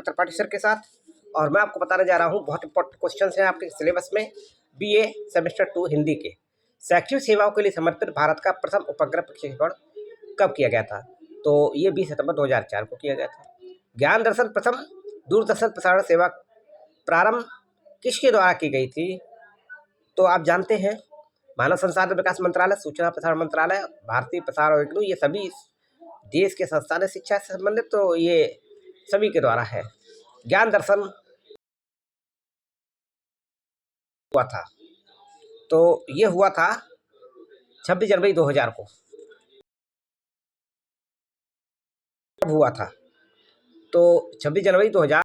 Doctor Tripathi sir के साथ। और मैं आपको बताने जा रहा हूँ बहुत इंपॉर्टेंट क्वेश्चन हैं आपके सिलेबस में बीए सेमेस्टर 2 हिंदी के। शैक्षिक सेवाओं के लिए समर्पित भारत का प्रथम उपग्रह प्रक्षेपण कब किया गया था? तो ये 20 सितंबर 2004 को किया गया था। ज्ञान दर्शन प्रथम दूरदर्शन प्रसारण सेवा प्रारंभ किसके द्वारा की गई थी? तो आप जानते हैं मानव संसाधन विकास मंत्रालय, सूचना प्रसारण मंत्रालय, भारतीय प्रसार और इग्नू, ये सभी देश के संस्थान है शिक्षा से संबंधित, तो ये सभी के द्वारा है। ज्ञान दर्शन हुआ था, तो ये हुआ था 26 जनवरी 2000 को हुआ था। तो 26 जनवरी 2000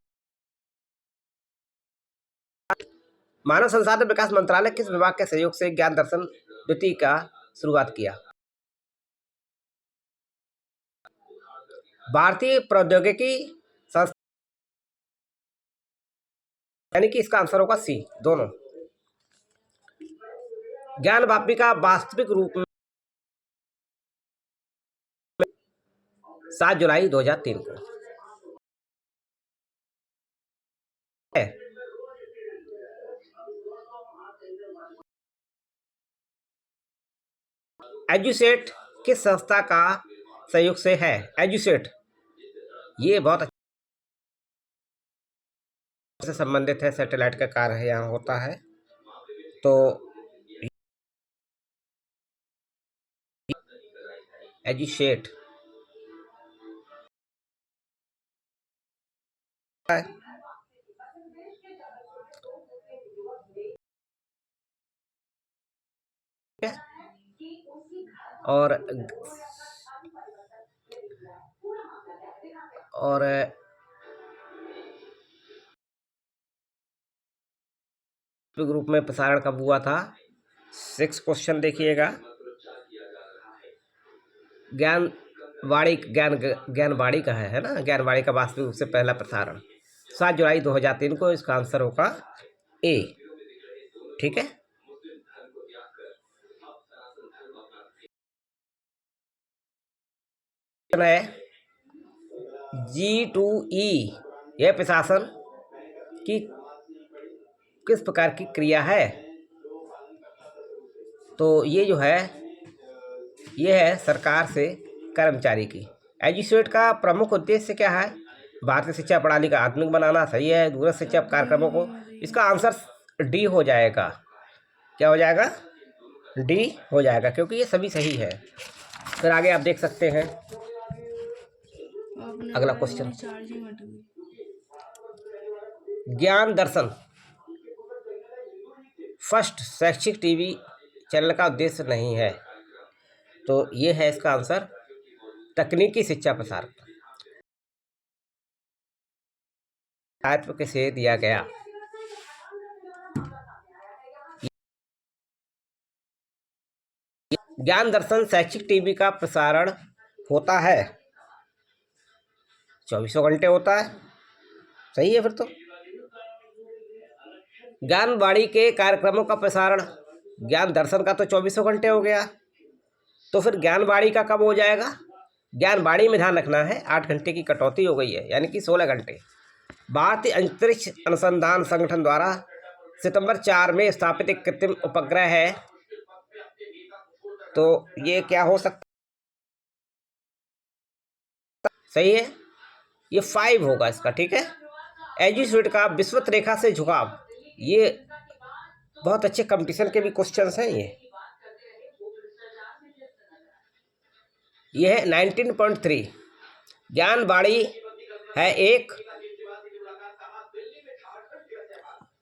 मानव संसाधन विकास मंत्रालय किस विभाग के सहयोग से ज्ञान दर्शन द्वितीय का शुरुआत किया? भारतीय प्रौद्योगिकी संस्थान, यानी कि इसका आंसर होगा सी, दोनों। ज्ञान वापिका वास्तविक रूप में 7 जुलाई 2003 को है। एजुसेट किस संस्था का सहयोग से है? एजुसेट ये बहुत अच्छे से संबंधित है, सैटेलाइट का कार्य यहाँ होता है। तो एजुसेट और ग्रुप में प्रसारण कब हुआ था? 6 क्वेश्चन देखिएगा। ज्ञानवाणी का है ना, ज्ञानवाणी का वास्तविक रूप से पहला प्रसारण 7 जुलाई 2003 को। इसका आंसर होगा ए। ठीक है, G2E यह प्रशासन की किस प्रकार की क्रिया है? तो ये जो है ये है सरकार से कर्मचारी की। एजुसेट का प्रमुख उद्देश्य क्या है? भारतीय शिक्षा प्रणाली का आधुनिक बनाना। सही है। दूरस्थ शिक्षा कार्यक्रमों को, इसका आंसर डी हो जाएगा। क्या हो जाएगा? डी हो जाएगा, क्योंकि ये सभी सही है। फिर आगे आप देख सकते हैं अगला क्वेश्चन। ज्ञान दर्शन फर्स्ट शैक्षिक टीवी चैनल का उद्देश्य नहीं है, तो ये है इसका आंसर तकनीकी शिक्षा प्रसार दायित्व किसे दिया गया? ज्ञान दर्शन शैक्षिक टीवी का प्रसारण होता है 24 घंटे होता है। सही है। फिर तो ज्ञानवाणी के कार्यक्रमों का प्रसारण ज्ञान दर्शन का तो 24 घंटे हो गया, तो फिर ज्ञानवाणी का कब हो जाएगा? ज्ञानवाणी में ध्यान रखना है 8 घंटे की कटौती हो गई है, यानी कि 16 घंटे। भारतीय अंतरिक्ष अनुसंधान संगठन द्वारा सितंबर 4 में स्थापित एक कृत्रिम उपग्रह है, तो ये क्या हो सकता? सही है, ये 5 होगा इसका। ठीक है। एजुसेट का विषुवत रेखा से झुकाव, ये बहुत अच्छे कंपटीशन के भी क्वेश्चंस हैं। ये है 19.3। ज्ञानवाणी है एक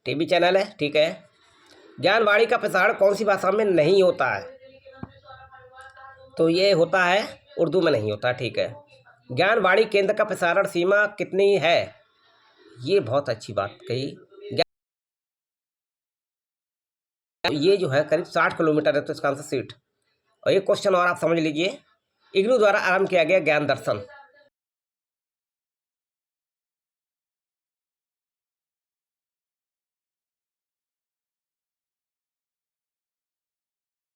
टीवी चैनल है। ठीक है। ज्ञानवाणी का प्रसारण कौन सी भाषा में नहीं होता है? तो ये होता है उर्दू में नहीं होता। ठीक है। ज्ञानवाणी केंद्र का प्रसारण सीमा कितनी है? ये बहुत अच्छी बात कही। ये जो है करीब 60 किलोमीटर है, तो इसका आंसर सीट। और ये क्वेश्चन और आप समझ लीजिए, इग्नू द्वारा आरंभ किया गया ज्ञान दर्शन